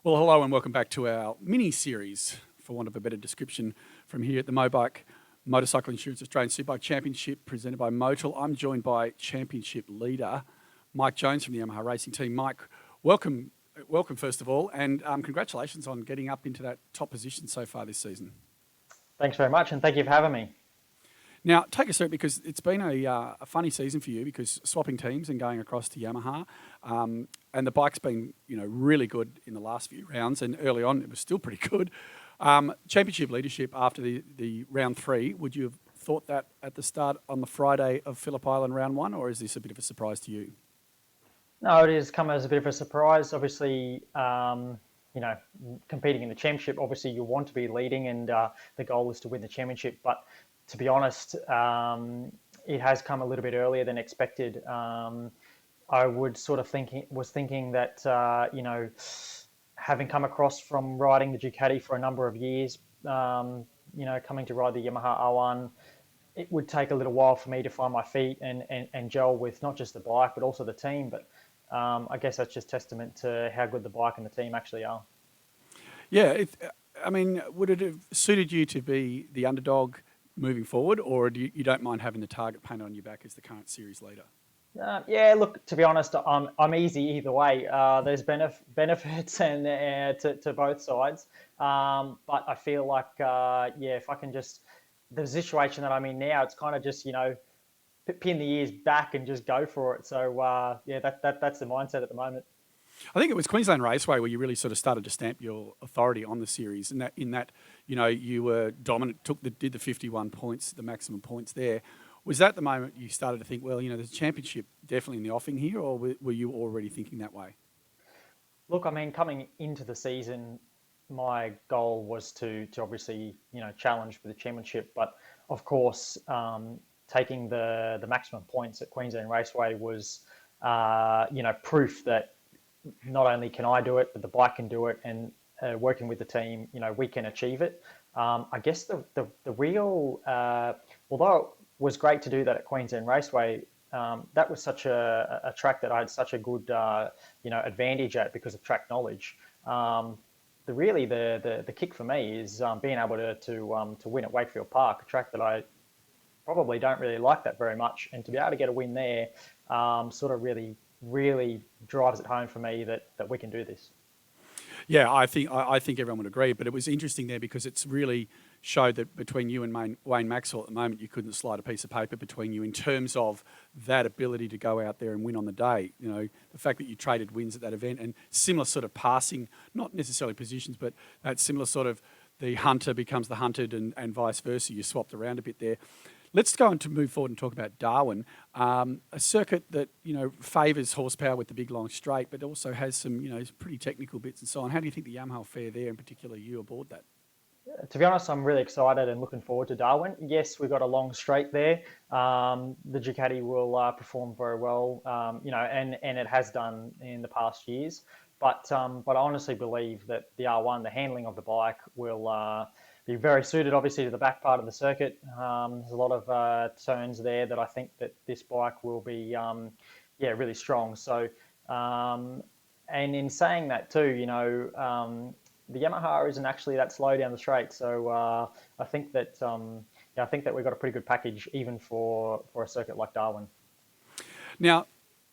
Well, hello and welcome back to our mini-series, for want of a better description, from here at the Mobike Motorcycle Insurance Australian Superbike Championship presented by Motul. I'm joined by Championship leader Mike Jones from the Yamaha Racing Team. Mike, welcome first of all, and congratulations on getting up into that top position so far this season. Thanks very much, and thank you for having me. Now, take us through it, because it's been a funny season for you, because swapping teams and going across to Yamaha, and the bike's been really good in the last few rounds, and early on it was still pretty good. Championship leadership after the round 3, would you have thought that at the start on the Friday of Phillip Island round 1, or is this a bit of a surprise to you? No, it has come as a bit of a surprise. Obviously, competing in the championship, obviously you want to be leading, and the goal is to win the championship. But to be honest, it has come a little bit earlier than expected. I was thinking that having come across from riding the Ducati for a number of years, coming to ride the Yamaha R1, it would take a little while for me to find my feet and gel with not just the bike but also the team. But I guess that's just testament to how good the bike and the team actually are. Yeah, would it have suited you to be the underdog moving forward, or you don't mind having the target painted on your back as the current series leader? Yeah, look, to be honest, I'm easy either way. There's benefits and to both sides, but I feel like if I can just, the situation that I'm in now, it's kind of just pin the ears back and just go for it. So that's the mindset at the moment. I think it was Queensland Raceway where you really sort of started to stamp your authority on the series, and that you were dominant, did the 51 points, the maximum points there. Was that the moment you started to think, well, there's a championship definitely in the offing here, or were you already thinking that way? Look, coming into the season, my goal was to obviously challenge for the championship, but of course taking the maximum points at Queensland Raceway was proof that not only can I do it, but the bike can do it, and working with the team, we can achieve it. I guess the real, although it was great to do that at Queensland Raceway, that was such a track that I had such a good advantage at because of track knowledge. The kick for me is being able to win at Wakefield Park, a track that I probably don't really like that very much, and to be able to get a win there sort of really drives it home for me that we can do this. Yeah, I think everyone would agree, but it was interesting there because it's really showed that between you and Wayne Maxwell at the moment, you couldn't slide a piece of paper between you in terms of that ability to go out there and win on the day. The fact that you traded wins at that event, and similar sort of passing, not necessarily positions, but that similar sort of the hunter becomes the hunted and vice versa. You swapped around a bit there. Let's go on to move forward and talk about Darwin, a circuit that favours horsepower with the big long straight, but also has some pretty technical bits and so on. How do you think the Yamaha will fare there, in particular you aboard that? To be honest, I'm really excited and looking forward to Darwin. Yes, we've got a long straight there. The Ducati will perform very well, and it has done in the past years. But I honestly believe that the R1, the handling of the bike, will be very suited, obviously, to the back part of the circuit. There's a lot of turns there that I think that this bike will be, really strong. So, and in saying that too, the Yamaha isn't actually that slow down the straight. So I think that we've got a pretty good package even for a circuit like Darwin. Now,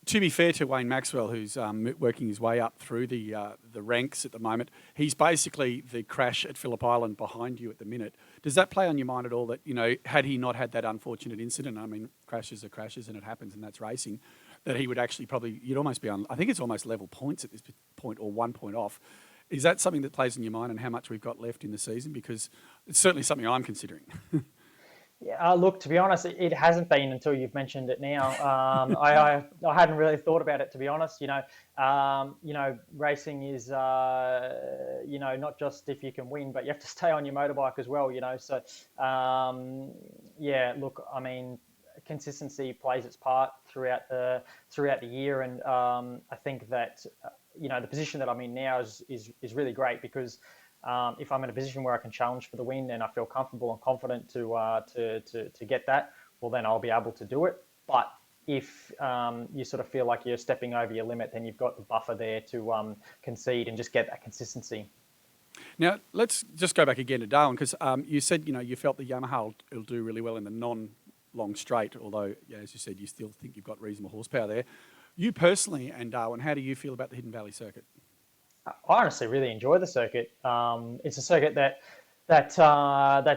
to be fair to Wayne Maxwell, who's working his way up through the ranks at the moment, he's basically the crash at Phillip Island behind you at the minute. Does that play on your mind at all that, had he not had that unfortunate incident, crashes are crashes and it happens and that's racing, that he would actually you'd almost be on, I think it's almost level points at this point or 1 point off. Is that something that plays in your mind and how much we've got left in the season? Because it's certainly something I'm considering. Yeah, look, to be honest, it hasn't been until you've mentioned it now. I hadn't really thought about it, to be honest. Racing is, not just if you can win, but you have to stay on your motorbike as well. So, look, consistency plays its part throughout the year, and I think that the position that I'm in now is really great because if I'm in a position where I can challenge for the win and I feel comfortable and confident to get that, well, then I'll be able to do it. But if you sort of feel like you're stepping over your limit, then you've got the buffer there to concede and just get that consistency. Now, let's just go back again to Darwin, because you said, you felt the Yamaha will do really well in the non-long straight, although, as you said, you still think you've got reasonable horsepower there. You personally and Darwin, how do you feel about the Hidden Valley circuit? I honestly really enjoy the circuit. It's a circuit that's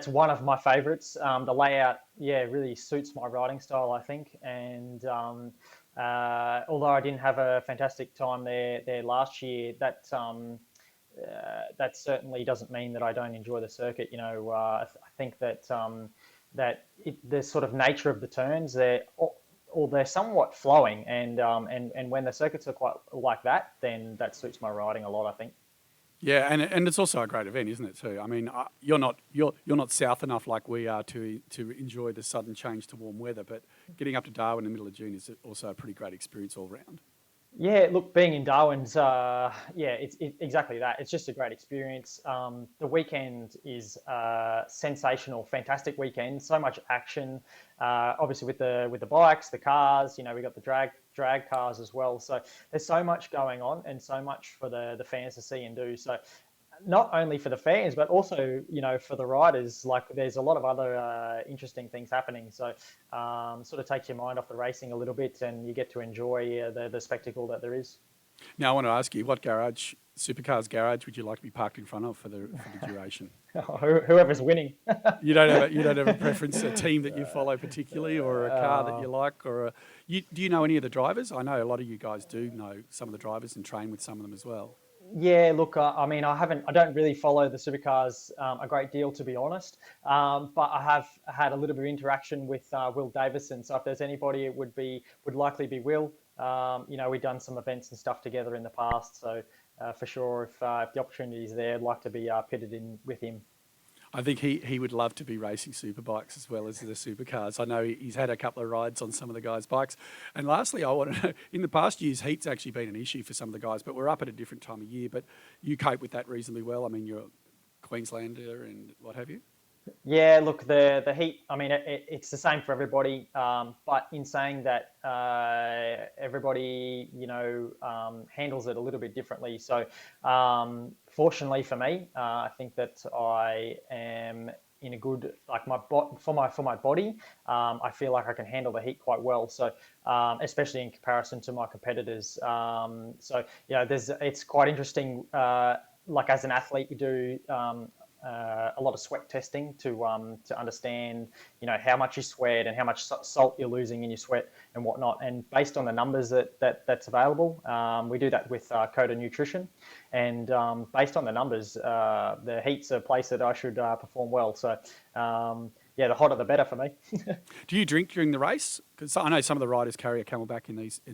one of my favourites. The layout, really suits my riding style, I think. And although I didn't have a fantastic time there last year, that certainly doesn't mean that I don't enjoy the circuit. I think that the sort of nature of the turns, they're somewhat flowing, and when the circuits are quite like that, then that suits my riding a lot, I think. Yeah, and it's also a great event, isn't it? Too. I mean, you're not south enough like we are to enjoy the sudden change to warm weather, but getting up to Darwin in the middle of June is also a pretty great experience all round. Yeah, look, being in Darwin's, it's exactly that. It's just a great experience. The weekend is sensational, fantastic weekend. So much action, obviously with the bikes, the cars. We got the drag cars as well. So there's so much going on and so much for the fans to see and do. So not only for the fans, but also, for the riders, like there's a lot of other interesting things happening. So sort of takes your mind off the racing a little bit, and you get to enjoy the spectacle that there is. Now, I want to ask you, what supercars garage would you like to be parked in front of for the duration? Whoever's winning. You don't have a preference, a team that you follow particularly, or a car that you like, do you know any of the drivers? I know a lot of you guys do know some of the drivers and train with some of them as well. Yeah, look, I mean, I don't really follow the supercars a great deal, to be honest. But I have had a little bit of interaction with Will Davison. So if there's anybody, it would likely be Will. We've done some events and stuff together in the past. So for sure, if the opportunity is there, I'd like to be pitted in with him. I think he would love to be racing superbikes as well as the supercars. I know he's had a couple of rides on some of the guys' bikes. And lastly, I want to know, in the past years, heat's actually been an issue for some of the guys, but we're up at a different time of year. But you cope with that reasonably well. I mean, you're a Queenslander and what have you. Yeah, look, the heat, I mean, it's the same for everybody. But in saying that, everybody, handles it a little bit differently. So fortunately for me, I think that I am in a good, like for my body, I feel like I can handle the heat quite well. So especially in comparison to my competitors. It's quite interesting. Like as an athlete, you do a lot of sweat testing to understand, how much you sweat and how much salt you're losing in your sweat and whatnot. And based on the numbers that's available, we do that with Coda Nutrition. And based on the numbers, the heat's a place that I should perform well. So the hotter the better for me. Do you drink during the race? Because I know some of the riders carry a Camelback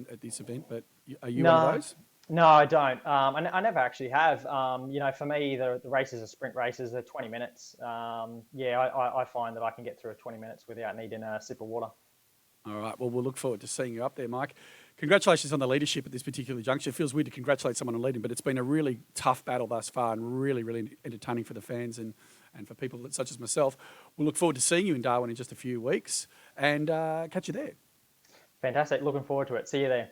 at this event, but are you one of those? No, I don't. I never actually have. For me, the races are sprint races. They're 20 minutes. I find that I can get through 20 minutes without needing a sip of water. All right. Well, we'll look forward to seeing you up there, Mike. Congratulations on the leadership at this particular juncture. It feels weird to congratulate someone on leading, but it's been a really tough battle thus far and really, really entertaining for the fans and for people such as myself. We'll look forward to seeing you in Darwin in just a few weeks and catch you there. Fantastic. Looking forward to it. See you there.